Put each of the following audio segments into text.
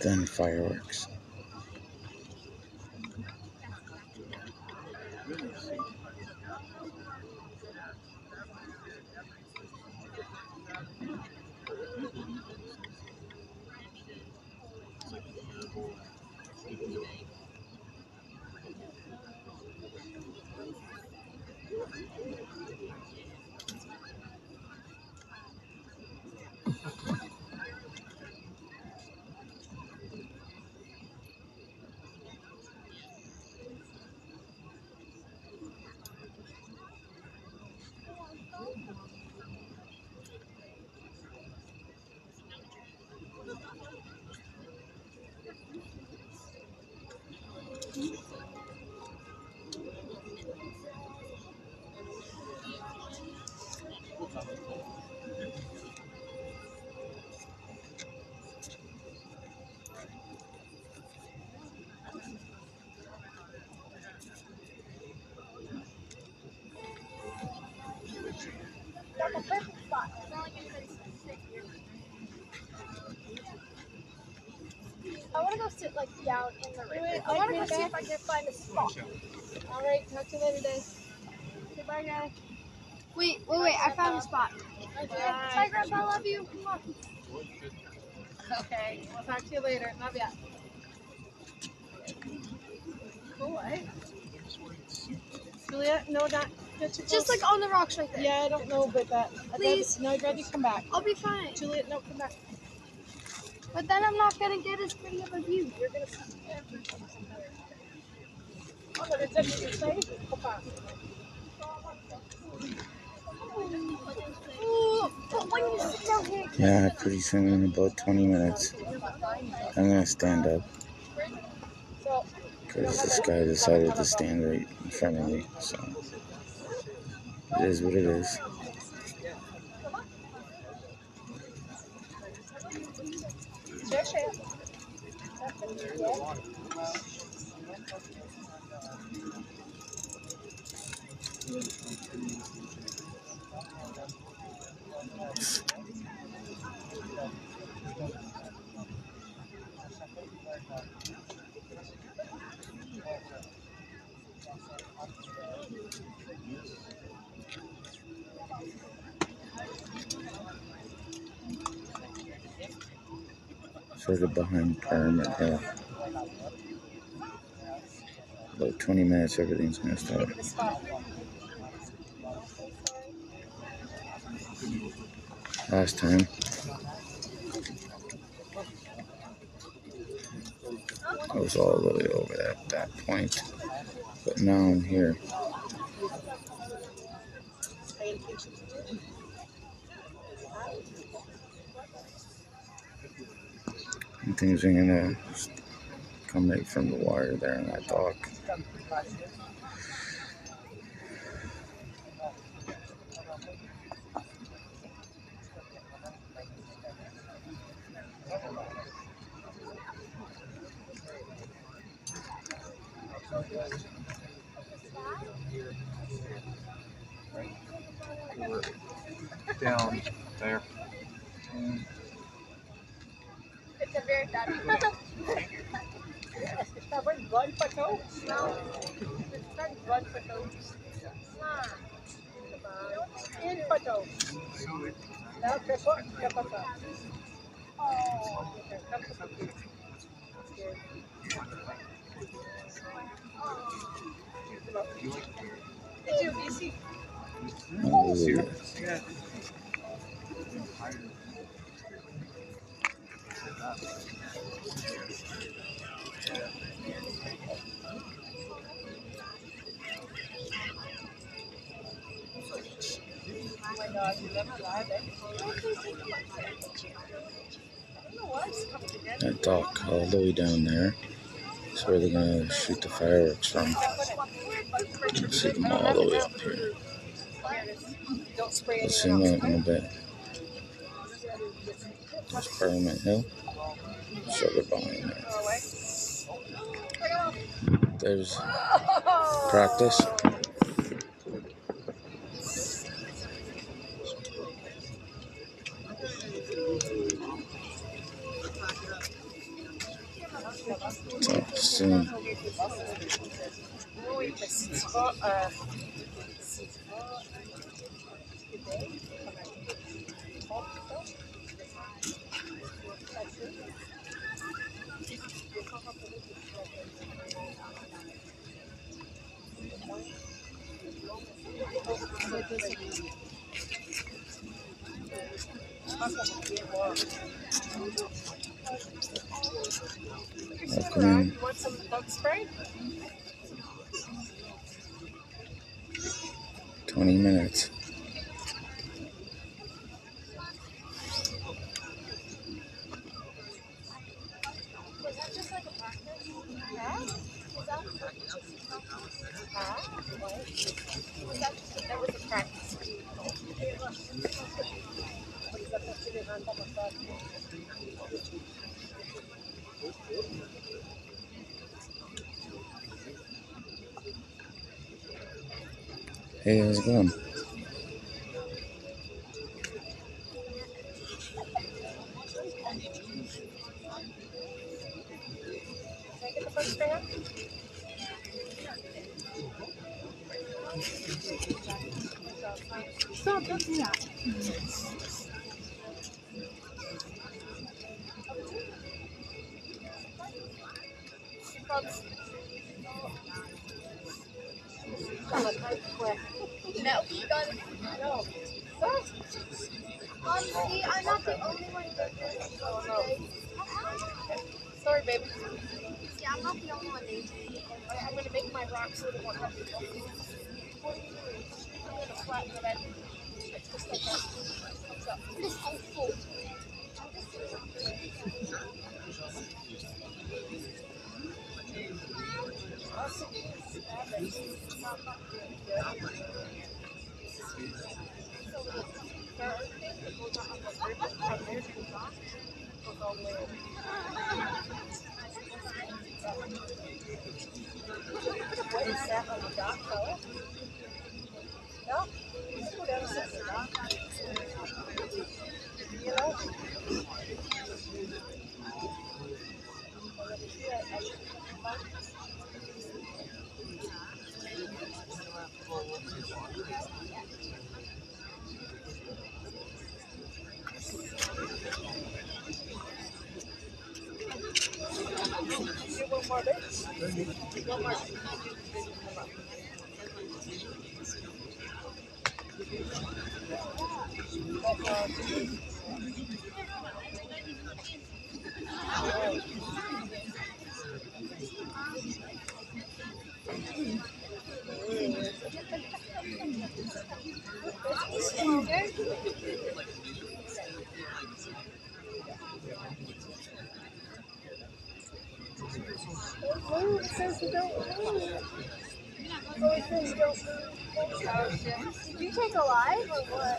Then fireworks. I want to go sit like down in the river. I want to go see if I can find a spot. All right, talk to you later, Dave. Okay, bye, guys. Wait! I found a spot. Bye, Grandpa. I love you. Come on. Okay, we'll talk to you later. Love ya. Cool, eh? Juliet, no, not Just like on the rocks right there. Yeah, I don't know, but Please. I'd rather you come back. I'll be fine. Juliet, no, come back. But then I'm not gonna get as pretty of a view. You're gonna see everything. Oh, but it's everything safe. But when you sit down here, Yeah, pretty soon in about 20 minutes, I'm gonna stand up because this guy decided to stand right in front of me. So it is what it is. Sort of behind Pyramid Hill. About 20 minutes, everything's gonna start. Last time, I was all the way over at that point, but now I'm here. And things are gonna come right from the wire there in that dock. Down there. it's a very bad view. It's not very blood for toes. No. It's not blood for toes. In for toes. Now, guess what? Step up that. Oh, okay, come to the beach. Did you BC? Hallelujah. Yeah. That dock all the way down there. That's where they're gonna shoot the fireworks from. See them all the way up here. We'll zoom out in a bit. There's Parliament Hill. Further behind there. There's practice. Talk soon. Welcome. Want some bug spray? 20 minutes. Was that just like a practice? Huh? Was that What? was that just That was a practice. Hey, how's it going? Can I get the bug spray? Stop, don't do that. No, you got it. No. See, I'm not the only one who does this. Oh, no. Sorry, baby. See, I'm not the only one who does this. I'm going to make my rocks a little more comfortable. What are you doing? I'm going to flatten it out. Just like that. So, This whole full. What is that on the dock, though? No? Let's go down and sit on the dock. You know? Do one more bit. One more. Move, it says you don't move. Oh, it says you don't move. Did you take a live or what?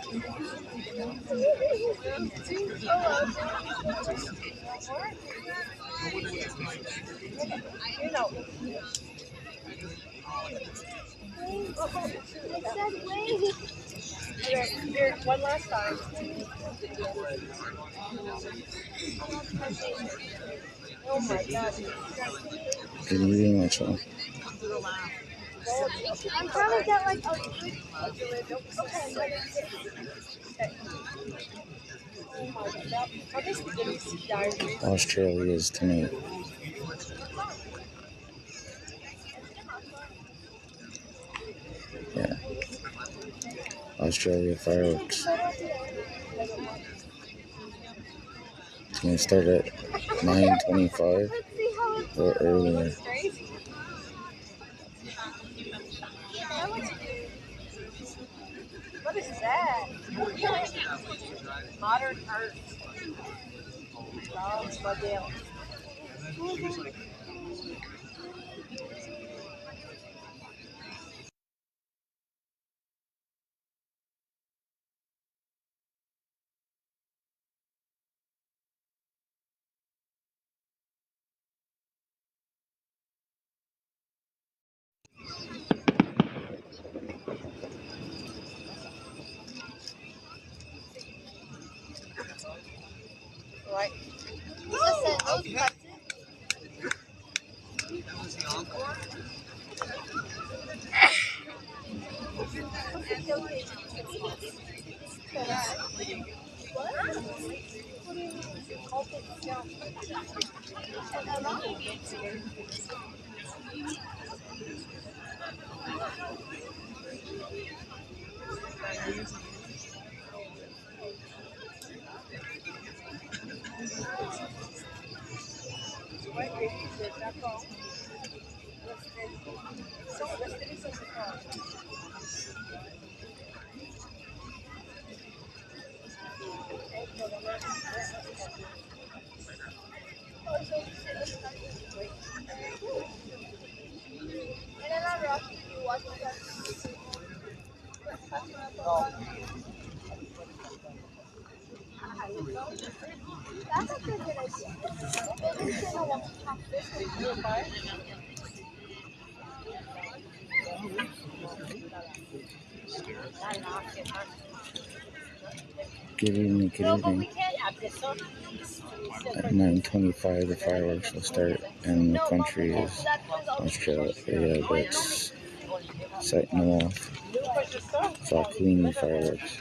You know. It said wait. Okay, here, one last time. Oh my God. Good evening, Mitchell. I'm trying to get like a good. Oh my God. Are they spaghetti diary? Australia's tonight. Yeah. Australia fireworks. It's gonna start at 9:25 Let's see how it's or earlier. What is this? that? Modern art. Model. Right. That's a good idea. Maybe we can walk past this one. Good evening, good evening. At 9:25, the fireworks will start, and the country is Australia that's setting them off. It's all Queenie fireworks.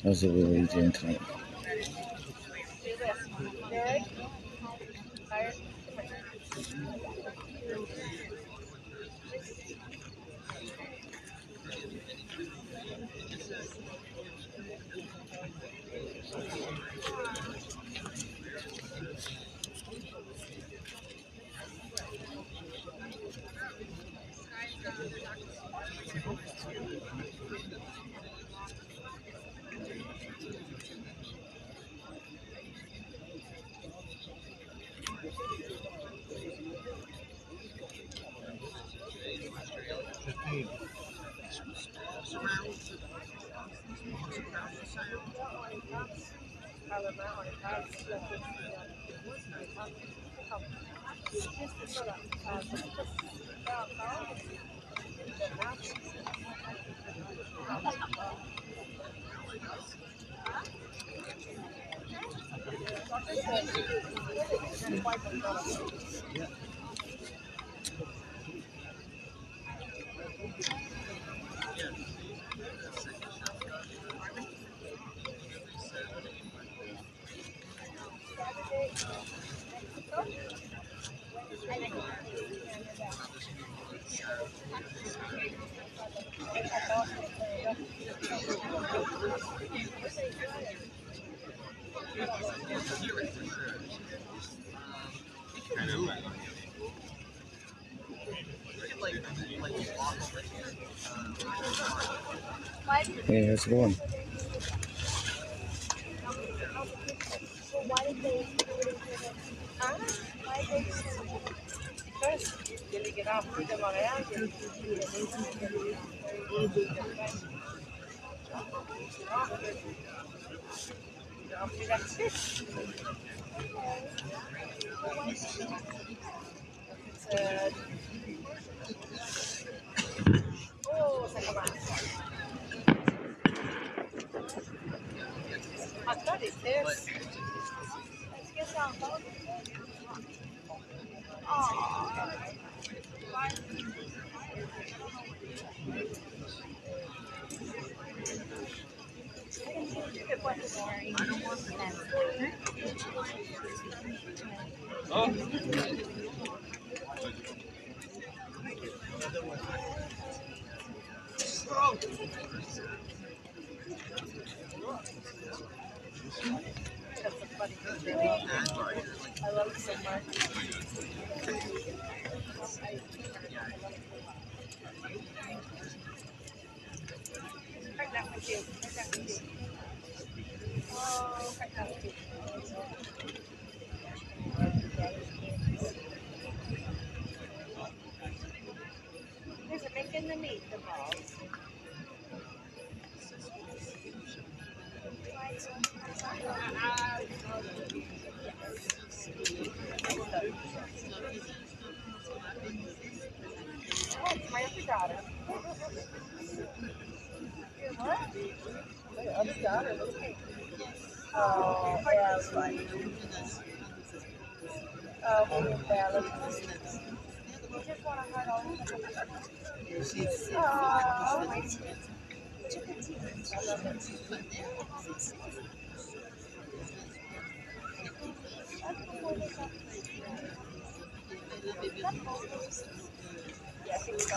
How's everybody doing tonight? Hey, how's it going? Well, why did they do it in Canada? Why did they do it in Canada? Because tiene que dar fruta para allá. That's it. Oh, saca más. I thought it's this. That's a funny picture. I love it so much. Right that with you. Right that with you. Oh, right that with you. Is it making the meat, the balls? Oh, it's my other daughter. Your what? My other daughter. Look at oh, yeah, right. Oh, me and Bella. We just want to hide all the oh, my I love it.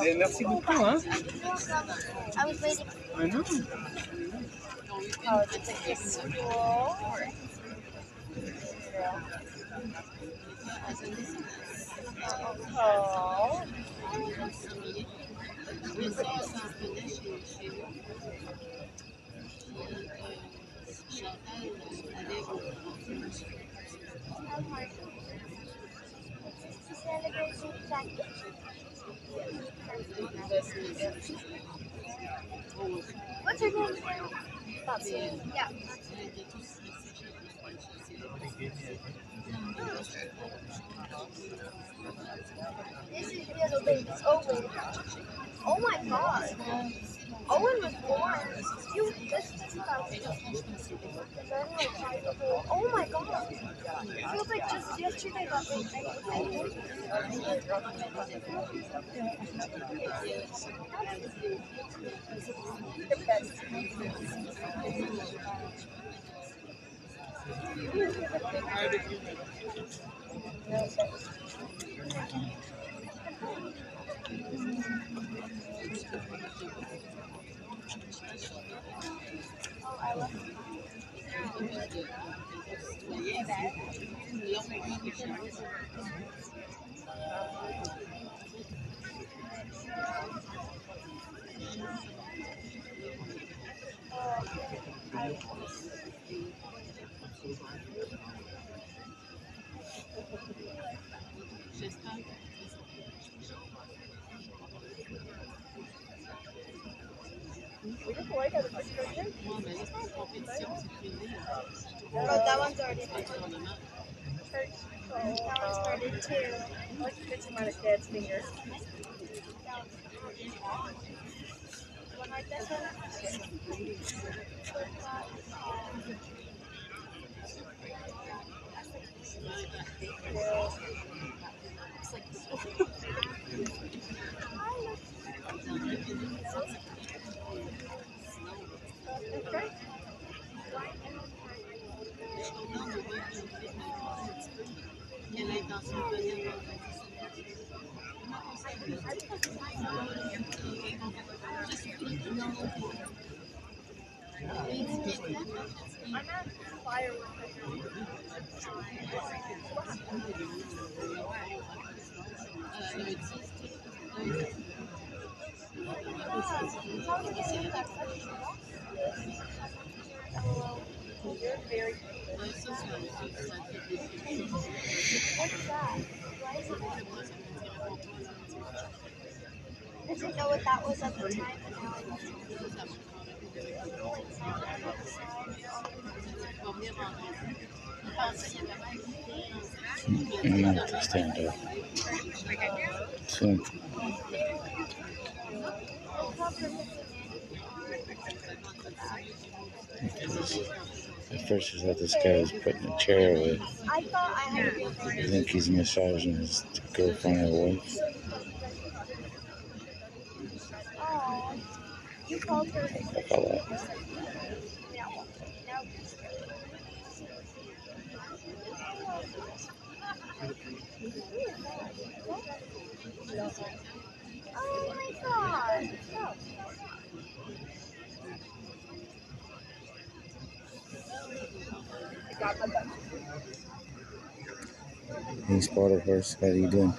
Et merci beaucoup, hein? I was waiting. I know. Oh, it's a kiss cool. Oh. What's her name? Yeah. This is little baby Owen. Oh my god. Owen was born. This is 2000. Oh my god. It feels like just yesterday that Oh, that one's already started. That one started too. Like a good amount of dad's fingers. One like this one. I'm at fireworks. You're very What's that? Why is it? I didn't know what that was at the time, but now I know. I'm gonna have to stand up soon. At first, I thought this guy was putting a chair away. I thought I had to I think he's massaging his girlfriend or wife. Oh, you called her. Like a lot. Oh my god. Hey, Spotter Horse, how you doing?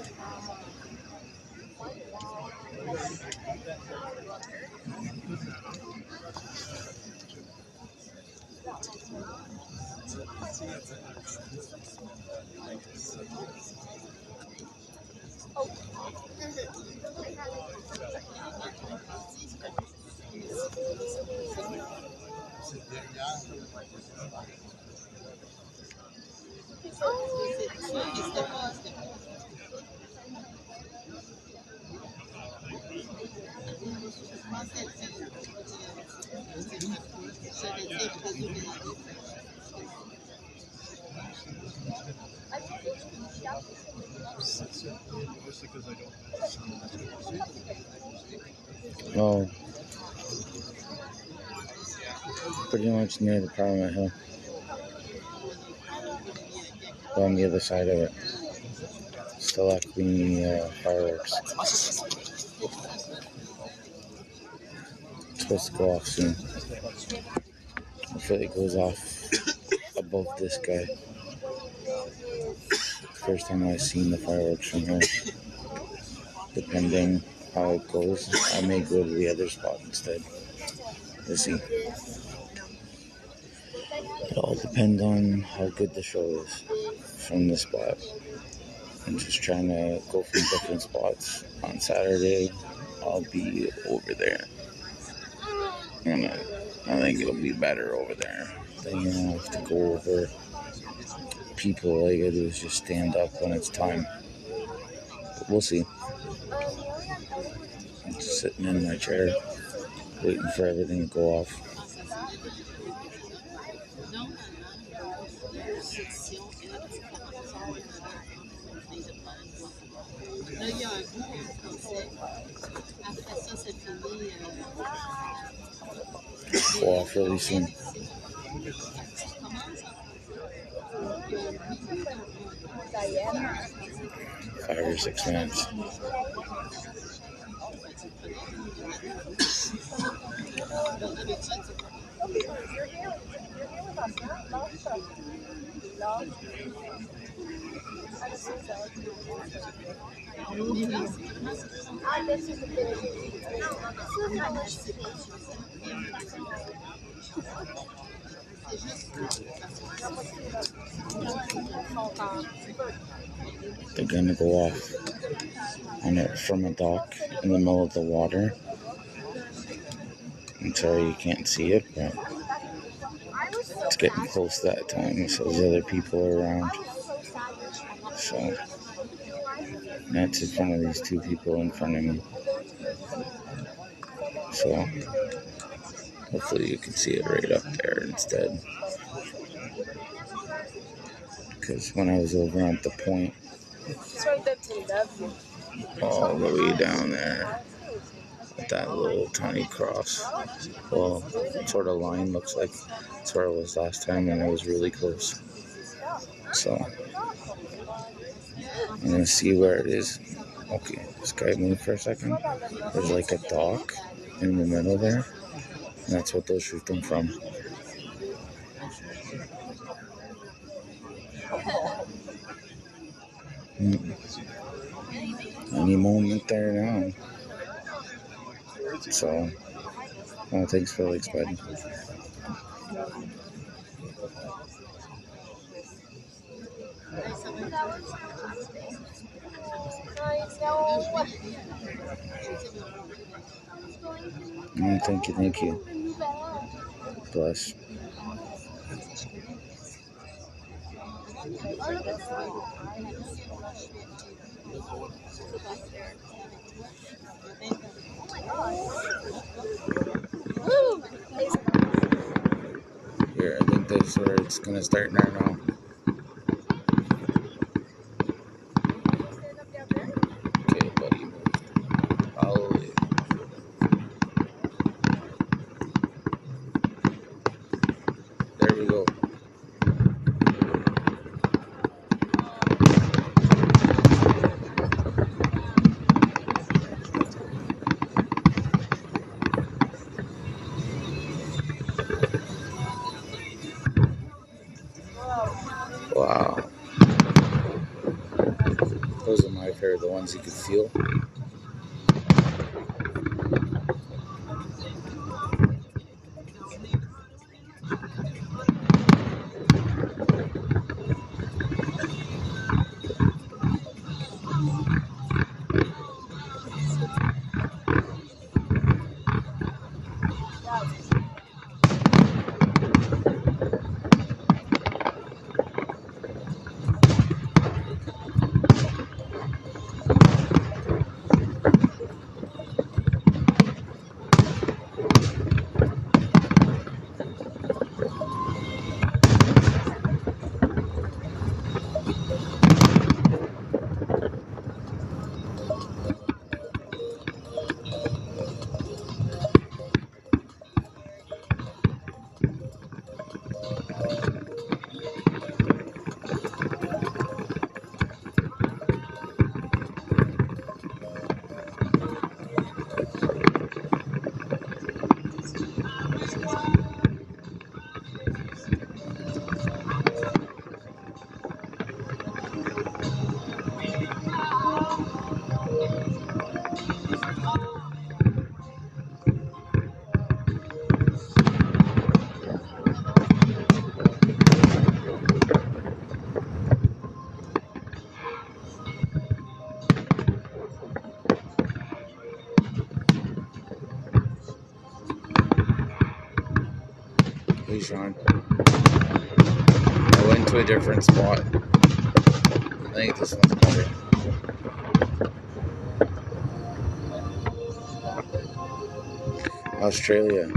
Oh, pretty much near the Parliament Hill. On the other side of it. Still at Queenie fireworks. It's supposed to go off soon. Hopefully it goes off above this guy. First time I've seen the fireworks from here. Depending how it goes, I may go to the other spot instead. We'll see. It all depends on how good the show is from this spot. I'm just trying to go from different spots. On Saturday, I'll be over there. And I think it'll be better over there. Then you don't have to go over people. All you gotta do is just stand up when it's time. But we'll see. I'm just sitting in my chair, waiting for everything to go off. Go off really soon. 5 or 6 minutes. They're gonna go off on it from a dock in the middle of the water. I'm sorry you can't see it, but it's getting close to that time, so there's other people around. So that's in front of these 2 people in front of me. So hopefully you can see it right up there instead. Because when I was over at the point, all the way down there, at that little tiny cross, well, sort of line looks like that's where it was last time, and it was really close. So I'm gonna see where it is. Okay, this guy moved for a second. There's like a dock in the middle there, and that's what they'll shoot them from. Any moment there now. So, thanks for like spreading. that was my last day. I know. Thank you, thank you. Bless. Oh, look at that. Oh my god. Woo! Here, I think that's where it's gonna start now. Okay, buddy. Follow it. There we go. Wow. Those are my favorite, the ones you could feel. Hey, Sean. I went to a different spot. I think this one's better. Australia.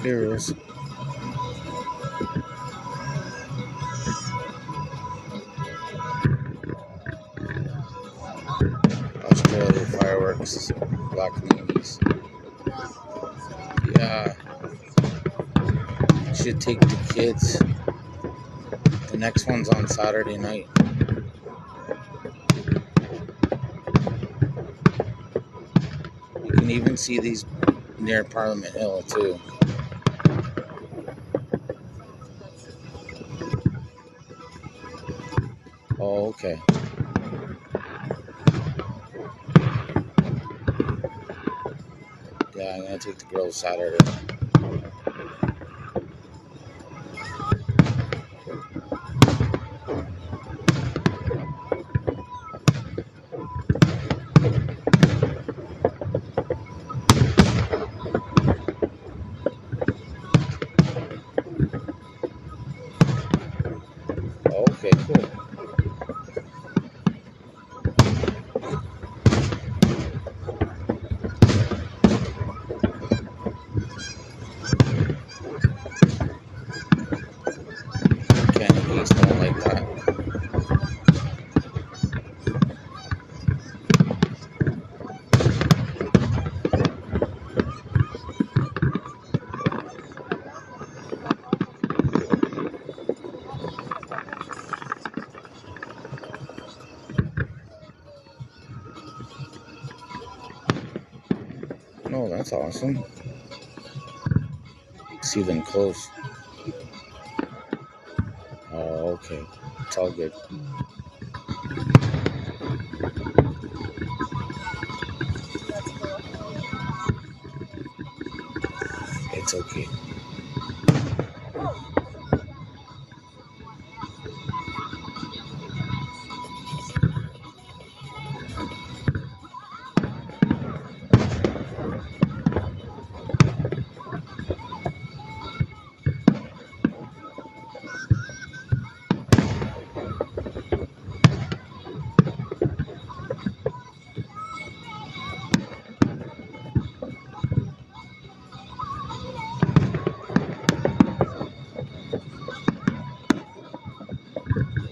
Heroes. Australia fireworks, Black Navies. Yeah, should take the kids. The next one's on Saturday night. You can even see these near Parliament Hill too. Oh, okay. Yeah, I'm gonna take the girls Saturday. Okay, cool. Candy Geese don't like that. Oh, that's awesome. See them close. Oh, okay. It's all good. It's okay.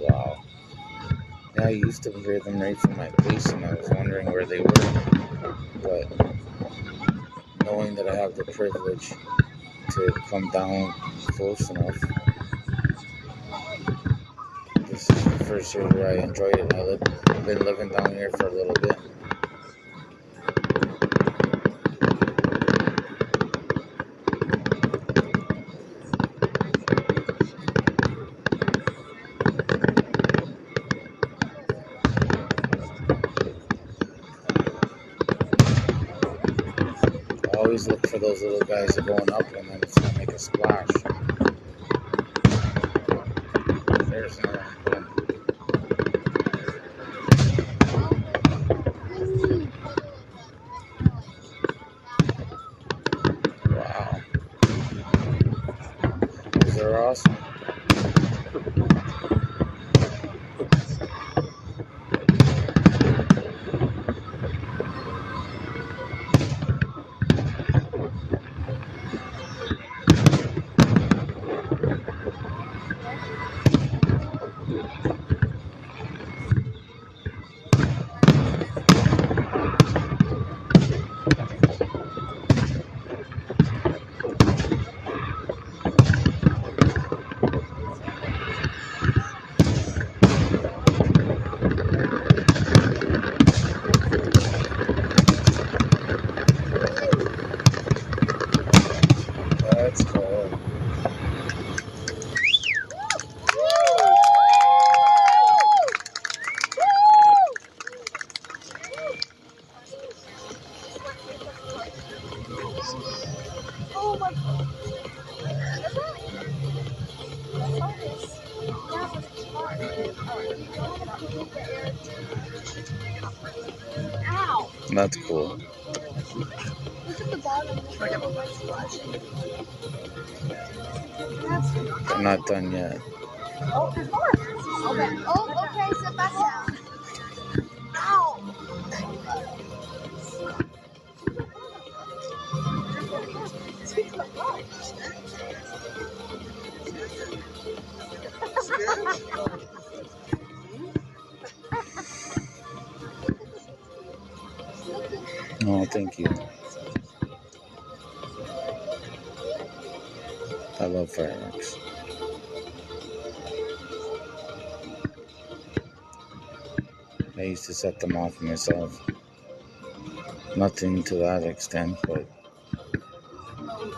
Wow. Yeah, I used to hear them right from my place, and I was wondering where they were. But knowing that I have the privilege to come down close enough, this is the first year where I enjoyed it. I've been living down here for a little bit. I always look for those little guys that are going up, and then it's gonna make a splash. There's another one. Wow. Those are awesome. That's cool. Oh my god. Ow! That's cool. Look at the bottom. They're not done yet. Oh, there's more. Okay. Oh, okay. Sit back down. Ow! Oh, thank you. I love fireworks. I used to set them off myself. Nothing to that extent, but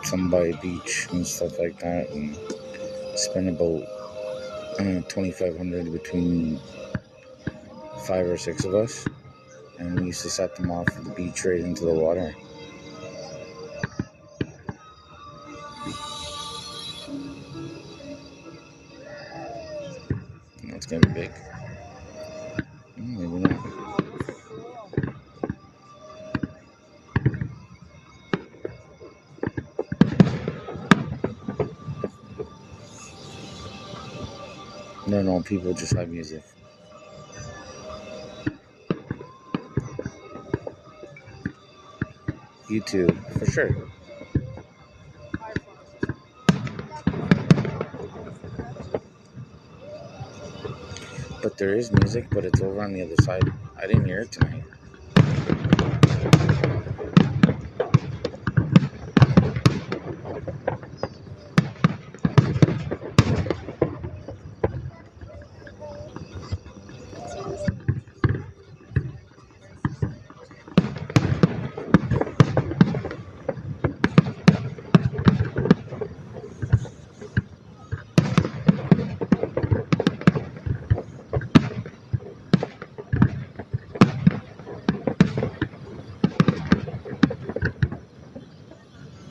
some by a beach and stuff like that, and spend about $2,500 between 5 or 6 of us, and we used to set them off at the beach right into the water. That's gonna be big. Maybe not. No, people just like music. YouTube, for sure. But there is music, but it's over on the other side. I didn't hear it tonight.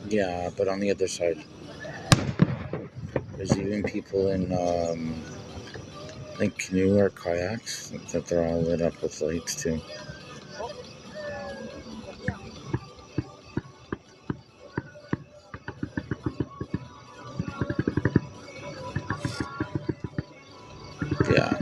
Yeah, but on the other side. There's even people in like canoe or kayaks that they're all lit up with lights too. Yeah.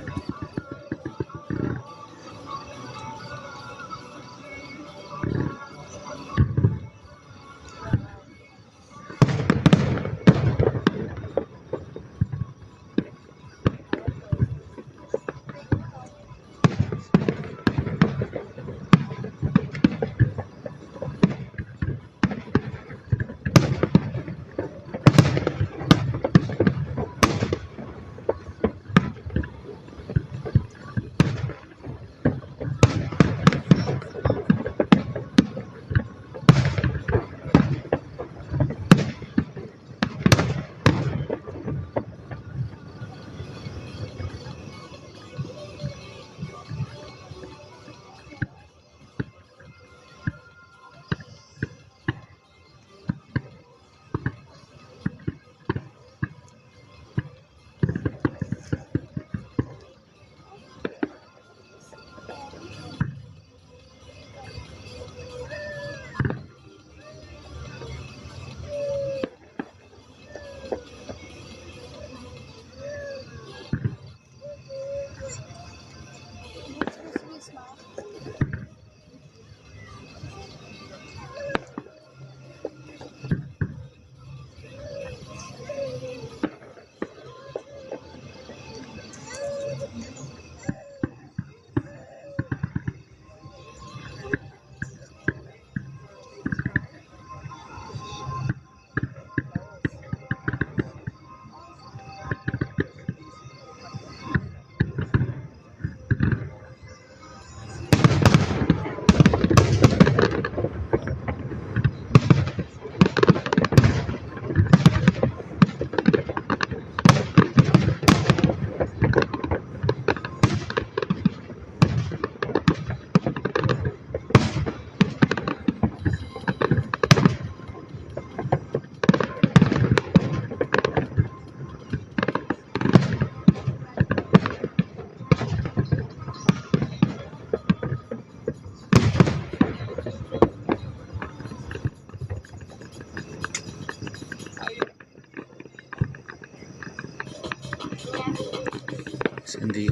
Cindy,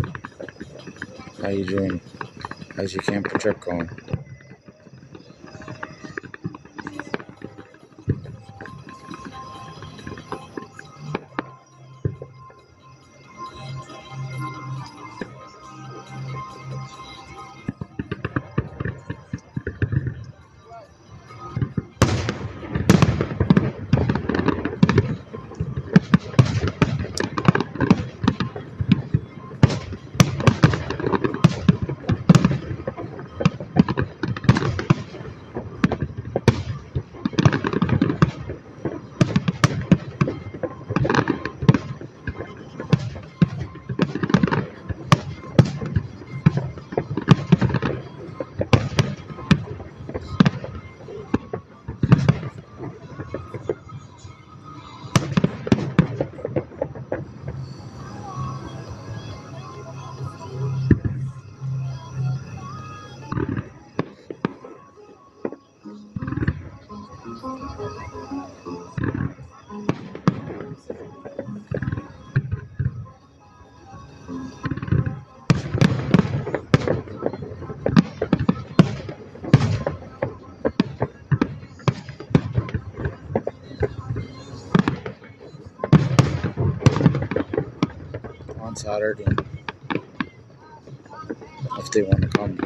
how you doing? How's your camping trip going? on Saturday if they want to come.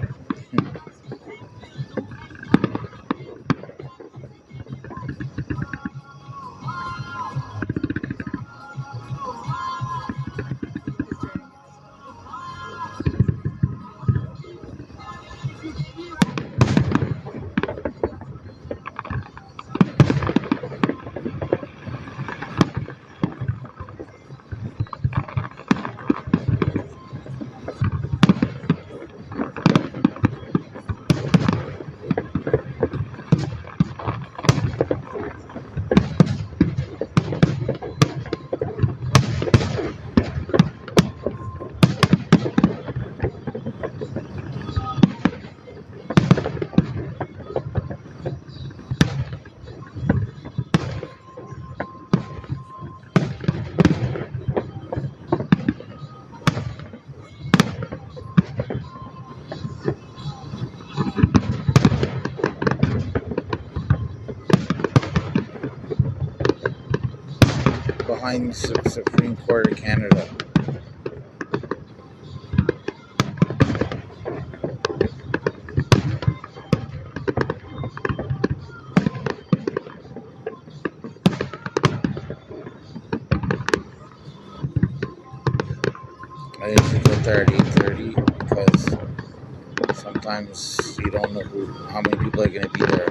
Behind the Supreme Court of Canada. I usually get there at 8:30 because sometimes you don't know how many people are going to be there.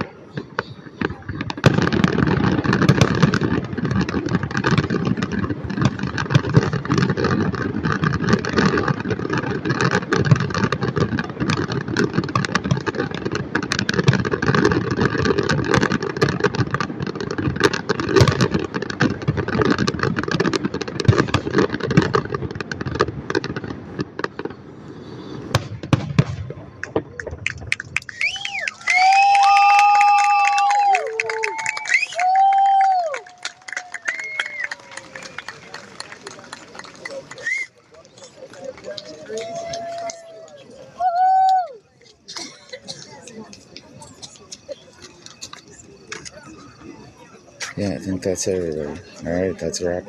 Yeah, I think that's everybody. All right, that's a wrap.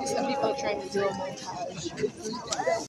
Some people are trying to do a montage.